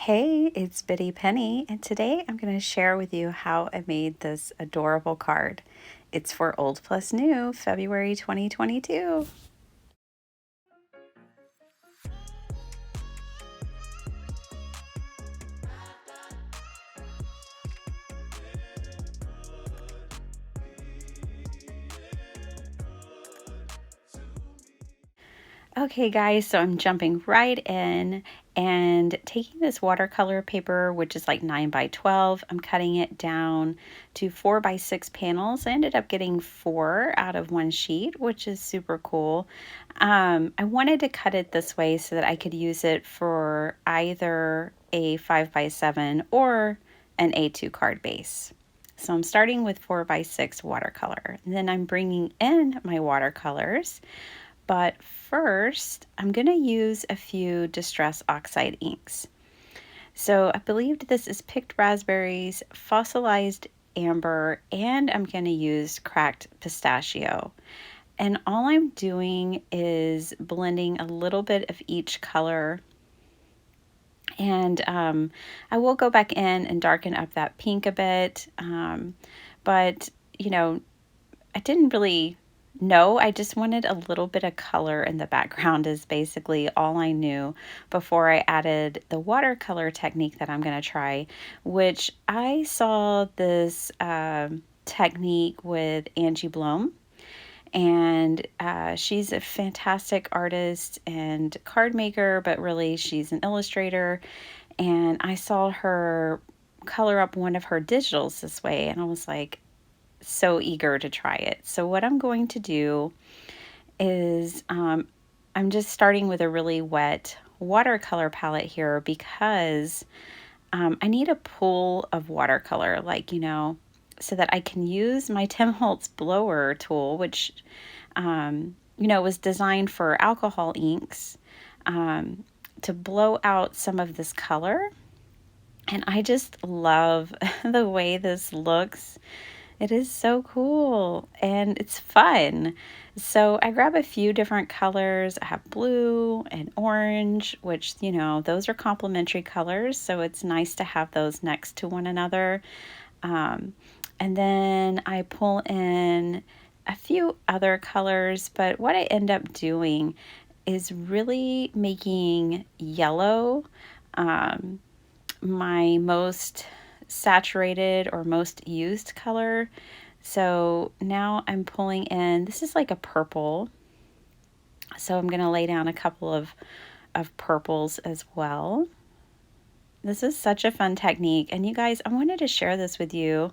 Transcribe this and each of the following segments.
Hey, it's Biddy Penny, and today I'm going to share with you how I made this adorable card. It's for Old Plus New, February 2022. Okay, guys, so I'm jumping right in and taking this watercolor paper, which is like 9 by 12. I'm cutting it down to 4 by 6 panels. I ended up getting 4 out of one sheet, which is super cool. I wanted to cut it this way so that I could use it for either a 5 by 7 or an A2 card base. So I'm starting with 4 by 6 watercolor. And then I'm bringing in my watercolors. But first, I'm going to use a few Distress Oxide inks. So I believe this is picked raspberries, fossilized amber, and I'm going to use cracked pistachio. And all I'm doing is blending a little bit of each color. And I will go back in and darken up that pink a bit. But, you know, I didn't really know. I just wanted a little bit of color in the background is basically all I knew before I added the watercolor technique that I'm going to try, which I saw this technique with Angie Blom. And she's a fantastic artist and card maker, but really she's an illustrator. And I saw her color up one of her digitals this way, and I was like, so eager to try it. So what I'm going to do is I'm just starting with a really wet watercolor palette here because I need a pool of watercolor, so that I can use my Tim Holtz blower tool, which, was designed for alcohol inks, to blow out some of this color. And I just love the way this looks. It is so cool and it's fun. So I grab a few different colors. I have blue and orange, which, those are complementary colors. So it's nice to have those next to one another. And then I pull in a few other colors, but what I end up doing is really making yellow my most saturated or most used color. So now I'm pulling in, this is like a purple. So I'm going to lay down a couple of purples as well. This is such a fun technique. And you guys, I wanted to share this with you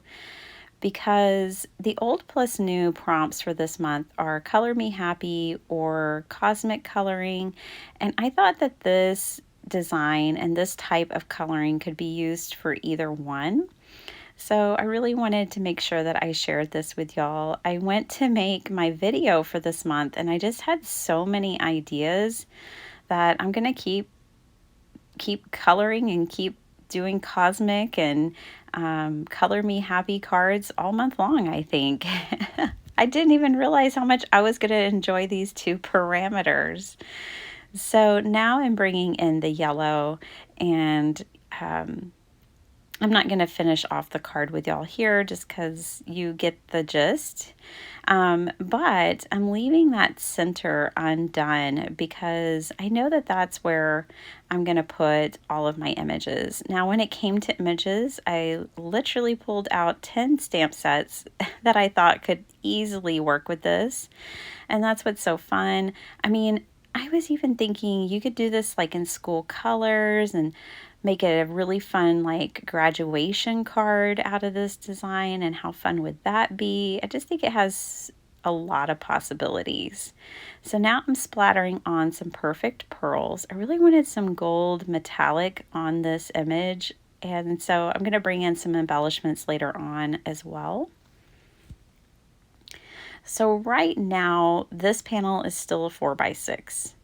because the old plus new prompts for this month are Color Me Happy or Cosmic Coloring. And I thought that this design and this type of coloring could be used for either one. So I really wanted to make sure that I shared this with y'all. I went to make my video for this month and I just had so many ideas that I'm going to keep coloring and keep doing cosmic and color me happy cards all month long, I think. I didn't even realize how much I was going to enjoy these two parameters. So now I'm bringing in the yellow, and I'm not going to finish off the card with y'all here just because you get the gist. But I'm leaving that center undone because I know that that's where I'm going to put all of my images. Now, when it came to images, I literally pulled out 10 stamp sets that I thought could easily work with this. And that's what's so fun. I mean, I was even thinking you could do this like in school colors and make it a really fun like graduation card out of this design, and how fun would that be? I just think it has a lot of possibilities. So now I'm splattering on some perfect pearls. I really wanted some gold metallic on this image, and so I'm going to bring in some embellishments later on as well. So right now, this panel is still a 4 by 6.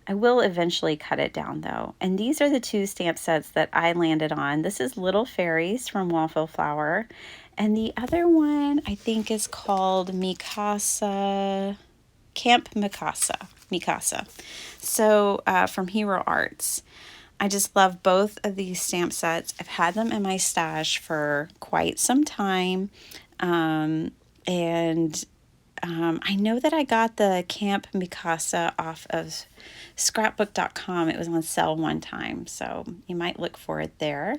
I will eventually cut it down though. And these are the two stamp sets that I landed on. This is Little Fairies from Waffle Flower. And the other one I think is called Mikasa, Camp Mikasa. So from Hero Arts. I just love both of these stamp sets. I've had them in my stash for quite some time. And I know that I got the Camp Mikasa off of scrapbook.com. It was on sale one time, so you might look for it there.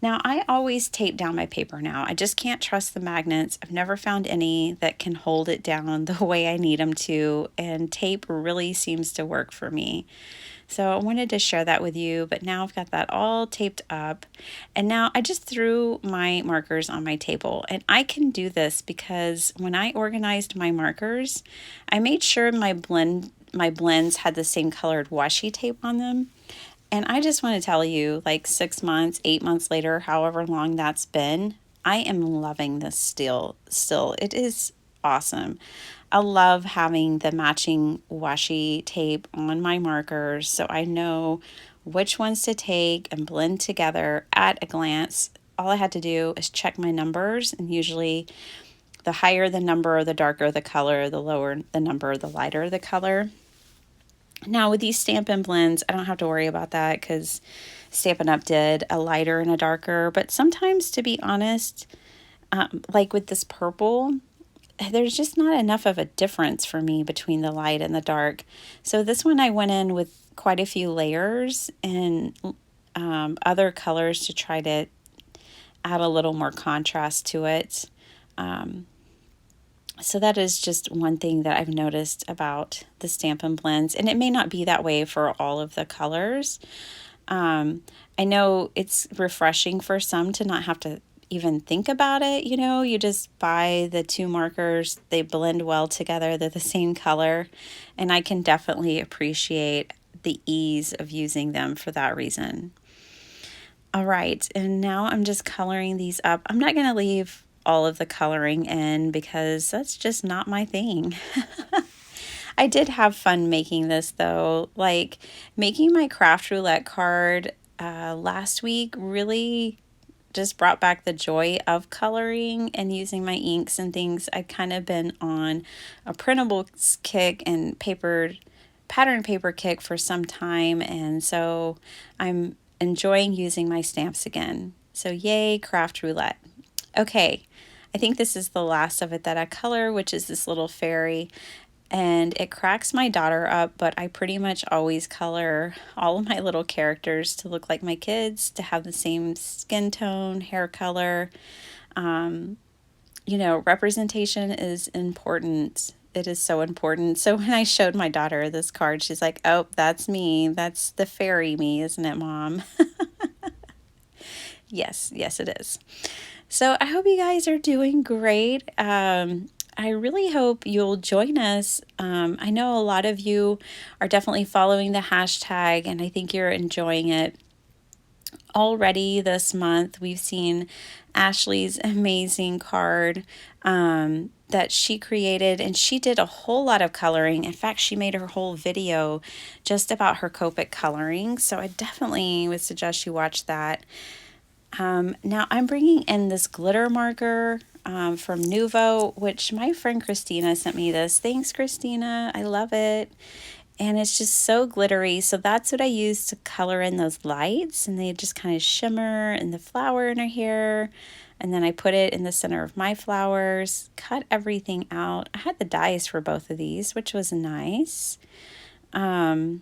Now, I always tape down my paper now. I just can't trust the magnets. I've never found any that can hold it down the way I need them to, and tape really seems to work for me. So I wanted to share that with you, but now I've got that all taped up. And now I just threw my markers on my table, and I can do this because when I organized my markers, I made sure my blends had the same colored washi tape on them. And I just want to tell you, like 6 months, 8 months later, however long that's been, I am loving this still. It is awesome. I love having the matching washi tape on my markers so I know which ones to take and blend together at a glance. All I had to do is check my numbers, and usually the higher the number, the darker the color, the lower the number, the lighter the color. Now with these Stampin' Blends, I don't have to worry about that because Stampin' Up! Did a lighter and a darker, but sometimes, to be honest, like with this purple, there's just not enough of a difference for me between the light and the dark. So this one I went in with quite a few layers and other colors to try to add a little more contrast to it. So that is just one thing that I've noticed about the Stampin' Blends, and it may not be that way for all of the colors. I know it's refreshing for some to not have to even think about it. You just buy the two markers, they blend well together, they're the same color, and I can definitely appreciate the ease of using them for that reason. All right, and now I'm just coloring these up. I'm not going to leave all of the coloring in because that's just not my thing. I did have fun making this though. Like making my craft roulette card last week really just brought back the joy of coloring and using my inks and things. I'd kind of been on a printables kick and pattern paper kick for some time, and so I'm enjoying using my stamps again. So yay, craft roulette. Okay, I think this is the last of it that I color, which is this little fairy. And it cracks my daughter up, but I pretty much always color all of my little characters to look like my kids, to have the same skin tone, hair color. Representation is important. It is so important. So when I showed my daughter this card, she's like, oh, that's me. That's the fairy me, isn't it, Mom? Yes, it is. So I hope you guys are doing great. I really hope you'll join us. I know a lot of you are definitely following the hashtag, and I think you're enjoying it. Already this month, we've seen Ashley's amazing card that she created, and she did a whole lot of coloring. In fact, she made her whole video just about her Copic coloring, so I definitely would suggest you watch that. Now I'm bringing in this glitter marker from Nuvo, which my friend Christina sent me this. Thanks, Christina. I love it. And it's just so glittery. So that's what I use to color in those lights. And they just kind of shimmer in the flower in her hair. And then I put it in the center of my flowers, cut everything out. I had the dies for both of these, which was nice. And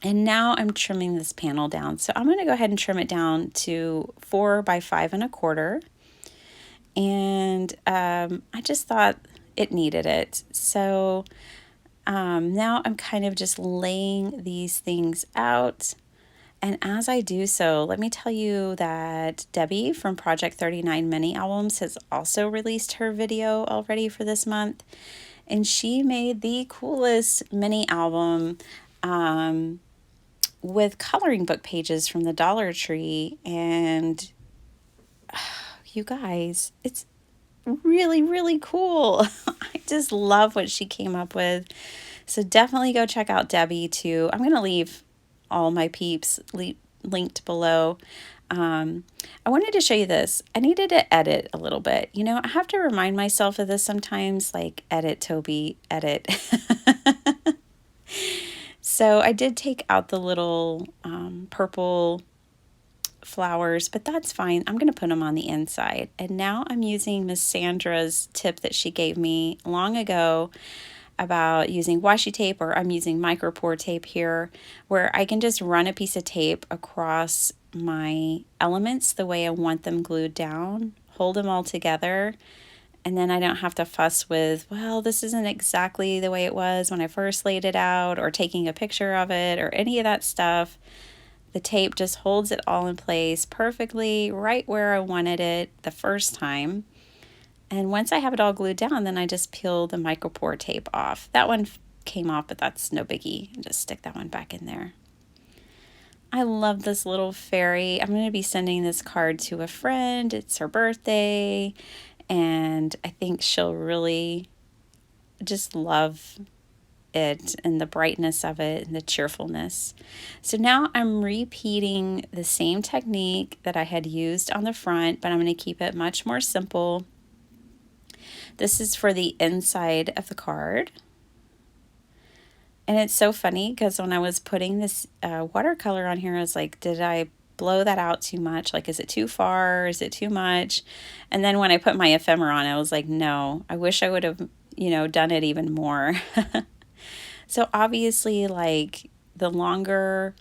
now I'm trimming this panel down. So I'm going to go ahead and trim it down to 4 by 5.25. And I just thought it needed it. So now I'm kind of just laying these things out. And as I do so, let me tell you that Debbie from Project 39 Mini Albums has also released her video already for this month. And she made the coolest mini album with coloring book pages from the Dollar Tree. And you guys, it's really, really cool. I just love what she came up with. So definitely go check out Debbie too. I'm going to leave all my peeps linked below. I wanted to show you this. I needed to edit a little bit. I have to remind myself of this sometimes, like edit, Toby, edit. So I did take out the little purple flowers, but that's fine. I'm going to put them on the inside. And now I'm using Miss Sandra's tip that she gave me long ago about using washi tape, or I'm using micro pour tape here, where I can just run a piece of tape across my elements the way I want them glued down, hold them all together, and then I don't have to fuss with, well, this isn't exactly the way it was when I first laid it out, or taking a picture of it, or any of that stuff. The tape just holds it all in place perfectly right where I wanted it the first time. And once I have it all glued down, then I just peel the micropore tape off. That one came off, but that's no biggie. Just stick that one back in there. I love this little fairy. I'm going to be sending this card to a friend. It's her birthday, and I think she'll really just love it and the brightness of it and the cheerfulness. So now I'm repeating the same technique that I had used on the front, but I'm going to keep it much more simple. This is for the inside of the card. And it's so funny because when I was putting this watercolor on here, I was like, did I blow that out too much? Like, is it too far? Is it too much? And then when I put my ephemera on, I was like, no, I wish I would have, done it even more. So obviously, like, the longer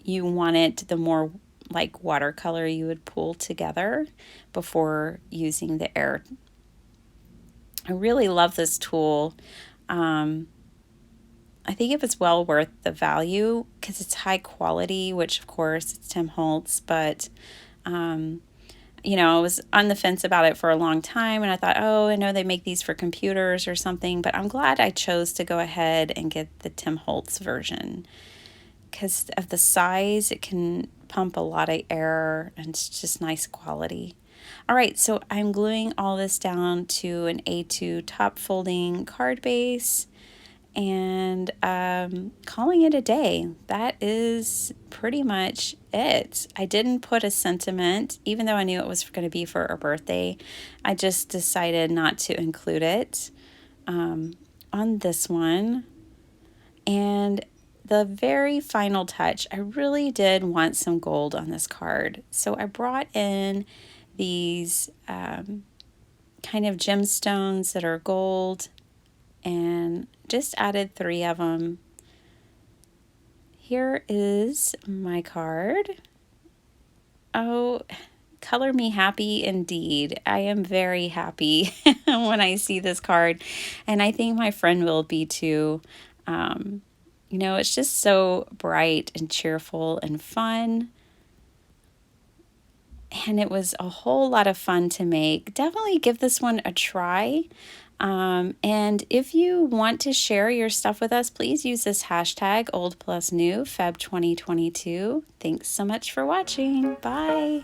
you want it, the more like watercolor you would pull together before using the air. I really love this tool. I think it was well worth the value because it's high quality, which of course it's Tim Holtz, but I was on the fence about it for a long time, and I thought, oh, I know they make these for computers or something, but I'm glad I chose to go ahead and get the Tim Holtz version because of the size. It can pump a lot of air, and it's just nice quality. All right, so I'm gluing all this down to an A2 top folding card base and calling it a day. That is pretty much it. I didn't put a sentiment, even though I knew it was going to be for her birthday. I just decided not to include it on this one. And the very final touch, I really did want some gold on this card. So I brought in these kind of gemstones that are gold and just added 3 of them. Here is my card. Oh, color me happy indeed. I am very happy when I see this card, and I think my friend will be too. It's just so bright and cheerful and fun. And it was a whole lot of fun to make. Definitely give this one a try. And if you want to share your stuff with us, please use this hashtag #OldPlusNew Feb 2022. Thanks so much for watching. Bye.